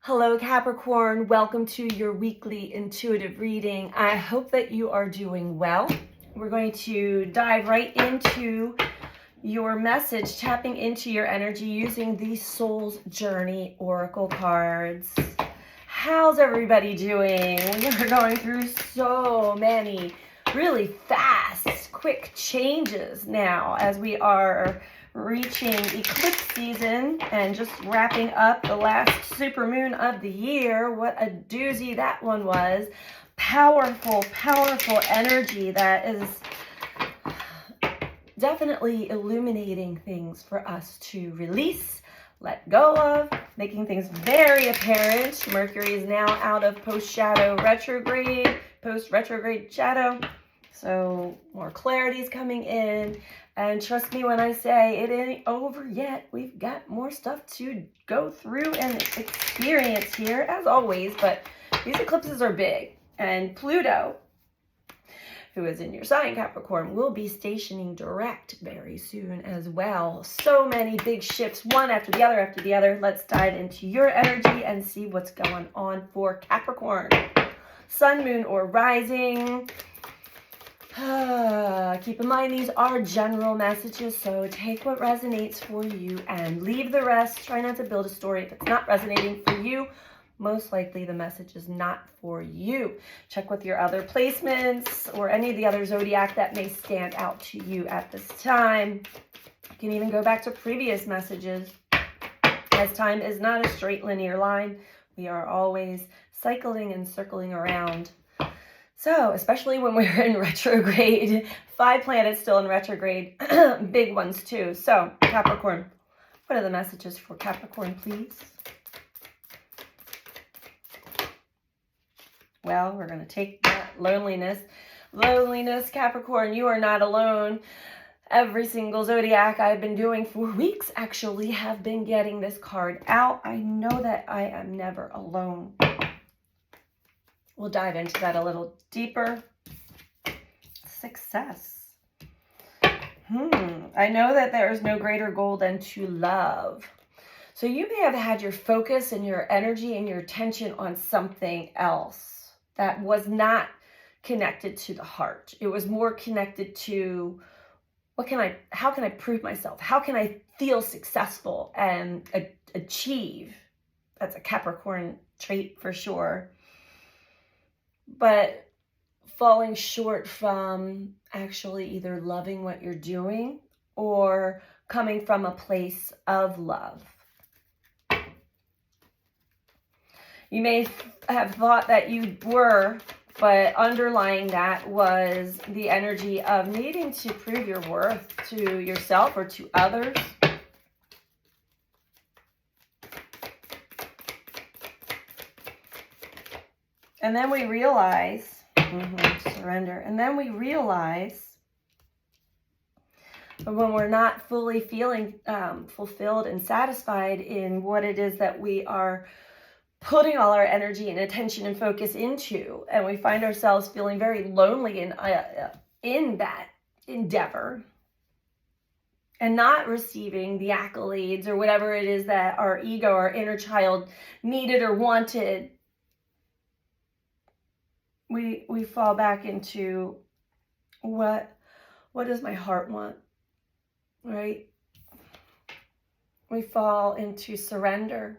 Hello Capricorn, welcome to your weekly intuitive reading. I hope that you are doing well. We're going to dive right into your message, tapping into your energy using the Soul's Journey Oracle cards. How's everybody doing? We are going through so many really fast, quick changes now as we are reaching eclipse season and just wrapping up the last supermoon of the year. What a doozy that one was. Powerful, powerful energy that is definitely illuminating things for us to release, let go of, making things very apparent. Mercury is now out of post-shadow retrograde, post-retrograde shadow. So more clarity is coming in. And trust me when I say it ain't over yet. We've got more stuff to go through and experience here, as always. But these eclipses are big. And Pluto, who is in your sign, Capricorn, will be stationing direct very soon as well. So many big shifts, one after the other after the other. Let's dive into your energy and see what's going on for Capricorn. Sun, moon, or rising. Keep in mind, these are general messages, so take what resonates for you and leave the rest. Try not to build a story if it's not resonating for you. Most likely the message is not for you. Check with your other placements or any of the other zodiac that may stand out to you at this time. You can even go back to previous messages, as time is not a straight linear line. We are always cycling and circling around. So, especially when we're in retrograde, 5 planets still in retrograde, big ones too. So, Capricorn, what are the messages for Capricorn, please? Well, we're going to take that loneliness. Loneliness, Capricorn, you are not alone. Every single zodiac I've been doing for weeks actually have been getting this card out. I know that I am never alone. We'll dive into that a little deeper. Success. I know that there is no greater goal than to love. So you may have had your focus and your energy and your attention on something else that was not connected to the heart. It was more connected to how can I prove myself? How can I feel successful and achieve? That's a Capricorn trait for sure. But falling short from actually either loving what you're doing or coming from a place of love. You may have thought that you were, but underlying that was the energy of needing to prove your worth to yourself or to others. And then we realize, surrender. And then we realize when we're not fully feeling fulfilled and satisfied in what it is that we are putting all our energy and attention and focus into, and we find ourselves feeling very lonely in that endeavor and not receiving the accolades or whatever it is that our ego, our inner child needed or wanted, we fall back into what does my heart want, right? We fall into surrender.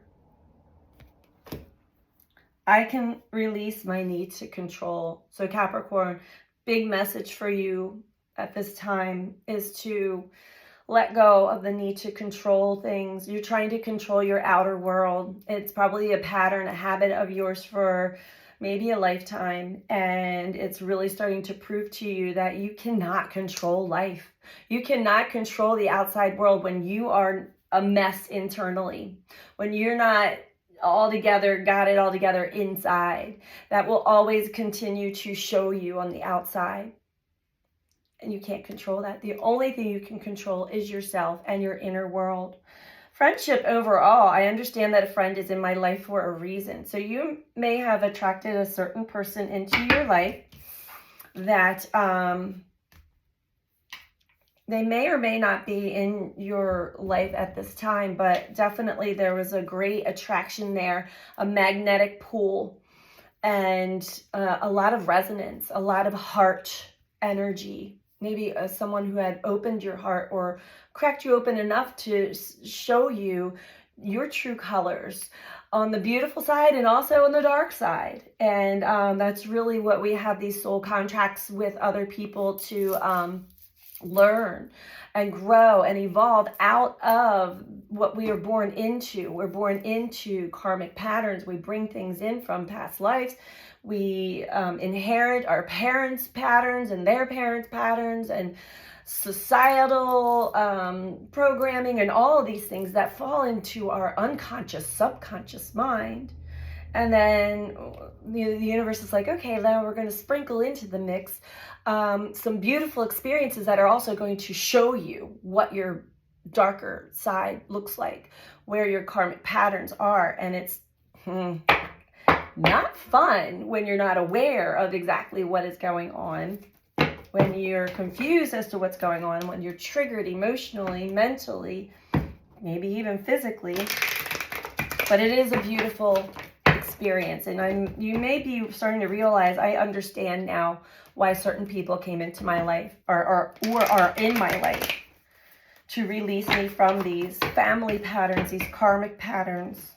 I can release my need to control. So Capricorn, big message for you at this time is to let go of the need to control things. You're trying to control your outer world. It's probably a pattern, a habit of yours for maybe a lifetime, and it's really starting to prove to you that you cannot control life. You cannot control the outside world when you are a mess internally, when you're not all together, got it all together inside. That will always continue to show you on the outside, and you can't control that. The only thing you can control is yourself and your inner world. Friendship overall, I understand that a friend is in my life for a reason. So you may have attracted a certain person into your life that They may or may not be in your life at this time, but definitely there was a great attraction there, a magnetic pull, and a lot of resonance, a lot of heart energy. Maybe someone who had opened your heart or cracked you open enough to show you your true colors on the beautiful side and also on the dark side. And that's really what we have these soul contracts with other people to learn and grow and evolve out of what we are born into. We're born into karmic patterns. We bring things in from past lives. We inherit our parents' patterns and their parents' patterns and societal programming and all of these things that fall into our unconscious, subconscious mind. And then the universe is like, okay, now we're going to sprinkle into the mix some beautiful experiences that are also going to show you what your darker side looks like, where your karmic patterns are. And it's not fun when you're not aware of exactly what is going on, when you're confused as to what's going on, when you're triggered emotionally, mentally, maybe even physically. But it is a beautiful experience, and you may be starting to realize, I understand now why certain people came into my life or are in my life, to release me from these family patterns, these karmic patterns,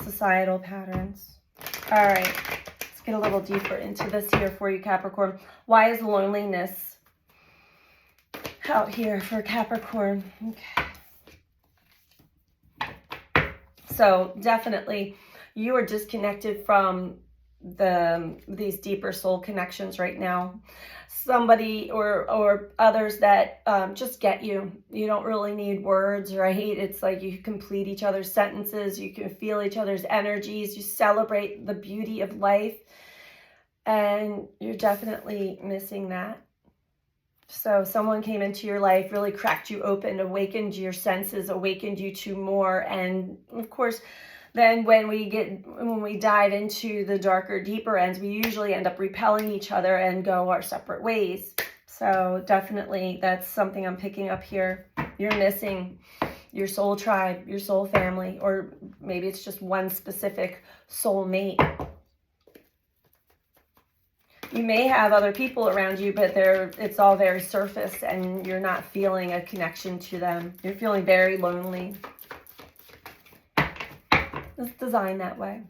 societal patterns. All right, let's get a little deeper into this here for you, Capricorn. Why is loneliness out here for Capricorn? Okay. So definitely you are disconnected from these deeper soul connections right now. Somebody or others that just get you. You don't really need words, right? It's like you complete each other's sentences. You can feel each other's energies. You celebrate the beauty of life. And you're definitely missing that. So someone came into your life, really cracked you open, awakened your senses, awakened you to more. And of course, then when we dive into the darker, deeper ends, we usually end up repelling each other and go our separate ways. So definitely that's something I'm picking up here. You're missing your soul tribe, your soul family, or maybe it's just one specific soul mate. You may have other people around you, but it's all very surface and you're not feeling a connection to them. You're feeling very lonely. It's designed that way.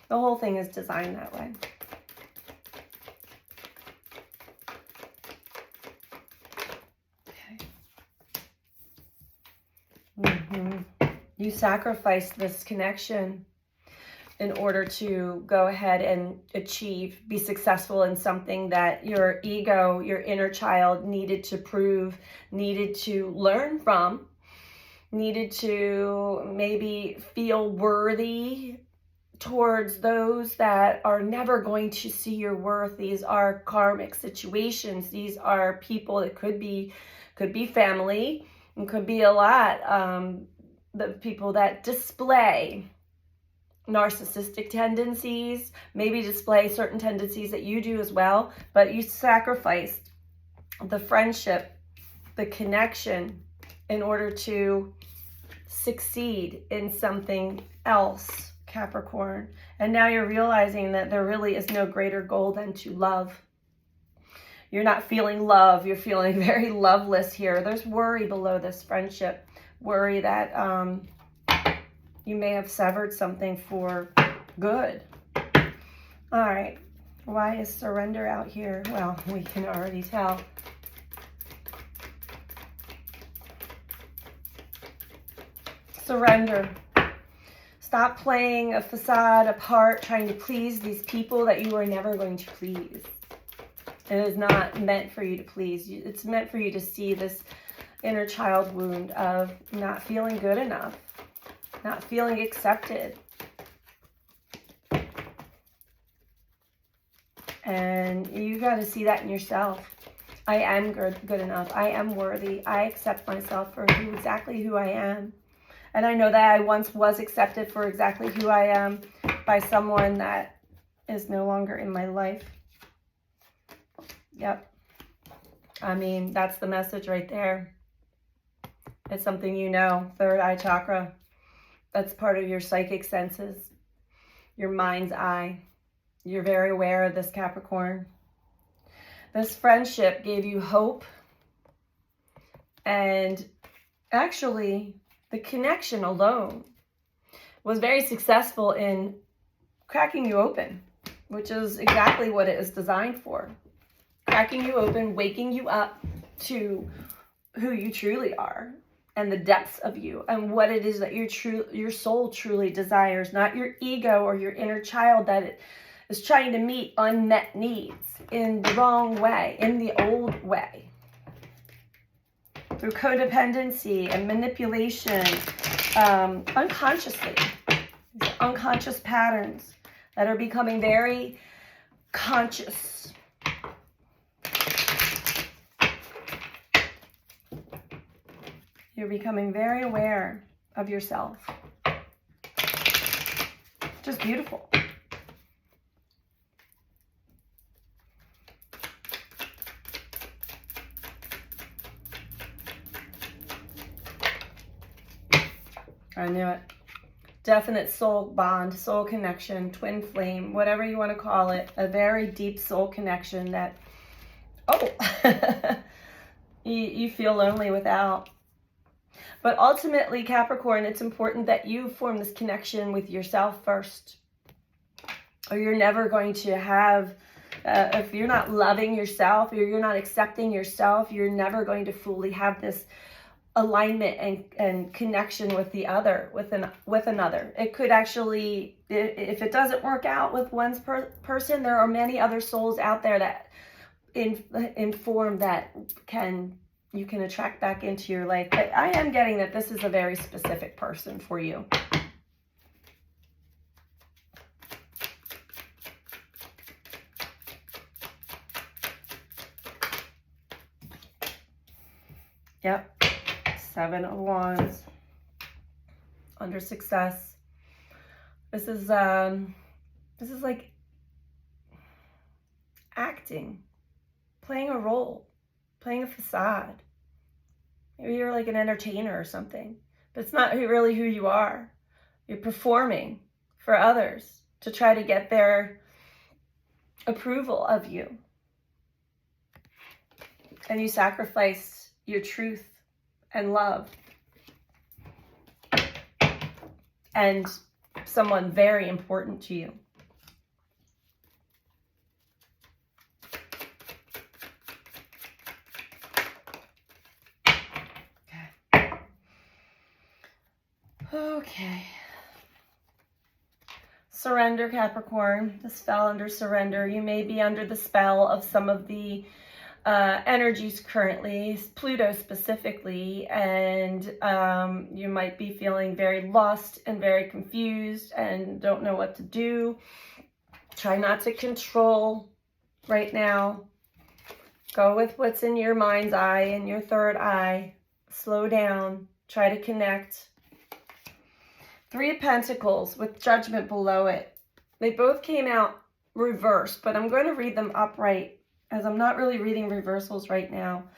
The whole thing is designed that way. Okay. You sacrificed this connection in order to go ahead and be successful in something that your ego, your inner child needed to prove, needed to learn from, needed to maybe feel worthy towards those that are never going to see your worth. These are karmic situations. These are people that could be family, and could be a lot. The people that display narcissistic tendencies, maybe display certain tendencies that you do as well, but you sacrificed the friendship, the connection, in order to succeed in something else, Capricorn. And now you're realizing that there really is no greater goal than to love. You're not feeling love. You're feeling very loveless here. There's worry below this friendship. Worry that you may have severed something for good. All right. Why is surrender out here? Well, we can already tell. Surrender. Stop playing a facade, a part, trying to please these people that you are never going to please. It is not meant for you to please. It's meant for you to see this inner child wound of not feeling good enough, not feeling accepted. And you got to see that in yourself. I am good enough. I am worthy. I accept myself for exactly who I am. And I know that I once was accepted for exactly who I am by someone that is no longer in my life. Yep. I mean, that's the message right there. It's something you know, third eye chakra. That's part of your psychic senses, your mind's eye. You're very aware of this, Capricorn. This friendship gave you hope. And actually, the connection alone was very successful in cracking you open, which is exactly what it is designed for. Cracking you open, waking you up to who you truly are and the depths of you and what it is that your soul truly desires, not your ego or your inner child that is trying to meet unmet needs in the wrong way, in the old way. Through codependency and manipulation, unconsciously, unconscious patterns that are becoming very conscious. You're becoming very aware of yourself. Just beautiful. I knew it. Definite soul bond, soul connection, twin flame, whatever you want to call it. A very deep soul connection that, you feel lonely without. But ultimately, Capricorn, it's important that you form this connection with yourself first. Or you're never going to have, if you're not loving yourself, or you're not accepting yourself, you're never going to fully have this alignment and connection with the other, with another. It could actually, if it doesn't work out with one person, there are many other souls out there that in form that you can attract back into your life. But I am getting that this is a very specific person for you. Yep. 7 of Wands. Under success. This is like acting, playing a role, playing a facade. Maybe you're like an entertainer or something, but it's not really who you are. You're performing for others to try to get their approval of you. And you sacrifice your truth and love and someone very important to you. Okay. Surrender, Capricorn. This fell under surrender. You may be under the spell of some of the energies currently, Pluto specifically, and you might be feeling very lost and very confused and don't know what to do. Try not to control right now. Go with what's in your mind's eye and your third eye. Slow down. Try to connect. 3 of Pentacles with Judgment below it. They both came out reversed, but I'm going to read them upright, as I'm not really reading reversals right now.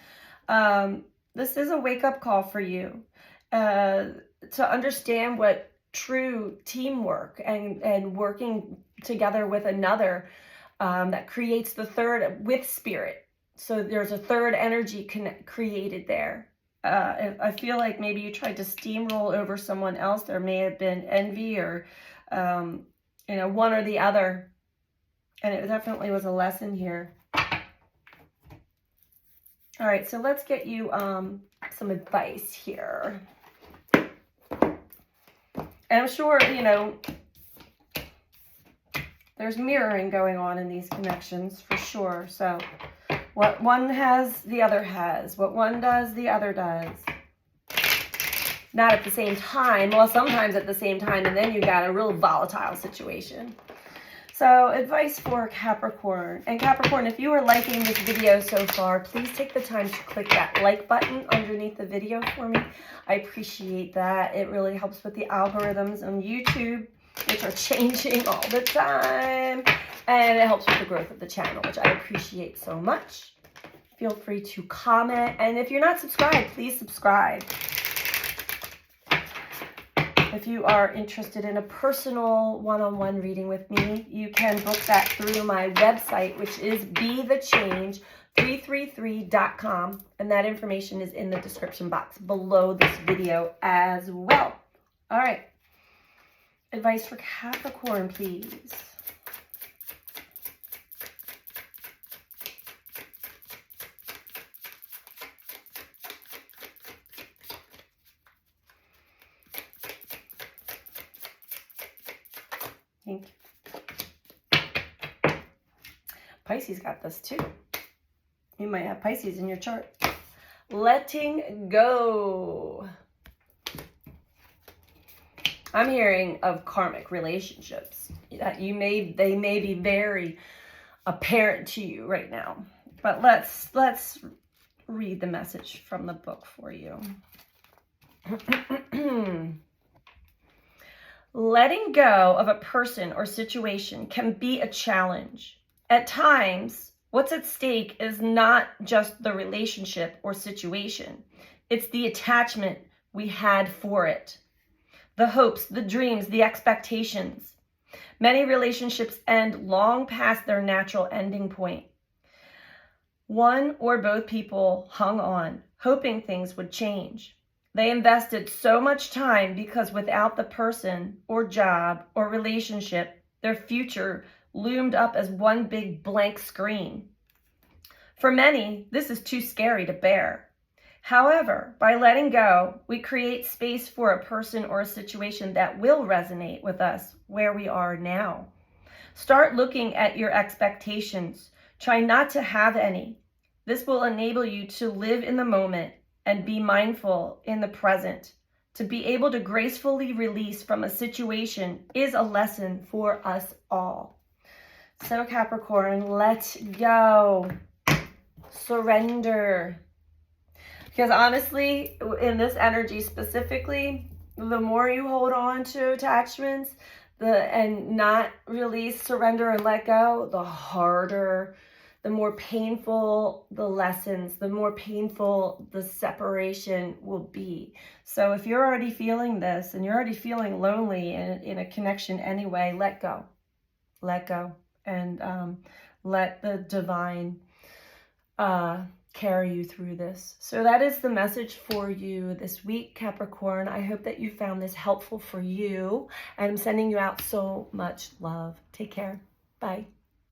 This is a wake-up call for you to understand what true teamwork and working together with another that creates the third with spirit. So there's a third energy created there. I feel like maybe you tried to steamroll over someone else. There may have been envy or, one or the other. And it definitely was a lesson here. All right, so let's get you some advice here. And I'm sure, there's mirroring going on in these connections for sure. So what one has, the other has. What one does, the other does. Not at the same time. Well, sometimes at the same time, and then you got a real volatile situation. So advice for Capricorn. And Capricorn, if you are liking this video so far, please take the time to click that like button underneath the video for me. I appreciate that. It really helps with the algorithms on YouTube, which are changing all the time. And it helps with the growth of the channel, which I appreciate so much. Feel free to comment. And if you're not subscribed, please subscribe. If you are interested in a personal one-on-one reading with me, you can book that through my website, which is BeTheChange333.com. And that information is in the description box below this video as well. All right. Advice for Capricorn, please. Thank you. Pisces got this too. You might have Pisces in your chart. Letting go. I'm hearing of karmic relationships that they may be very apparent to you right now. But let's read the message from the book for you. Letting go of a person or situation can be a challenge. At times, what's at stake is not just the relationship or situation. It's the attachment we had for it. The hopes, the dreams, the expectations. Many relationships end long past their natural ending point. One or both people hung on, hoping things would change. They invested so much time because without the person or job or relationship, their future loomed up as one big blank screen. For many, this is too scary to bear. However, by letting go, we create space for a person or a situation that will resonate with us where we are now. Start looking at your expectations. Try not to have any. This will enable you to live in the moment and be mindful in the present. To be able to gracefully release from a situation is a lesson for us all. So Capricorn, let go. Surrender. Because honestly, in this energy specifically, the more you hold on to attachments and not release, surrender, and let go, the harder, the more painful the lessons, the more painful the separation will be. So if you're already feeling this and you're already feeling lonely in a connection anyway, let go. Let go. And let the divine carry you through this. So that is the message for you this week, Capricorn. I hope that you found this helpful for you. I'm sending you out so much love. Take care. Bye.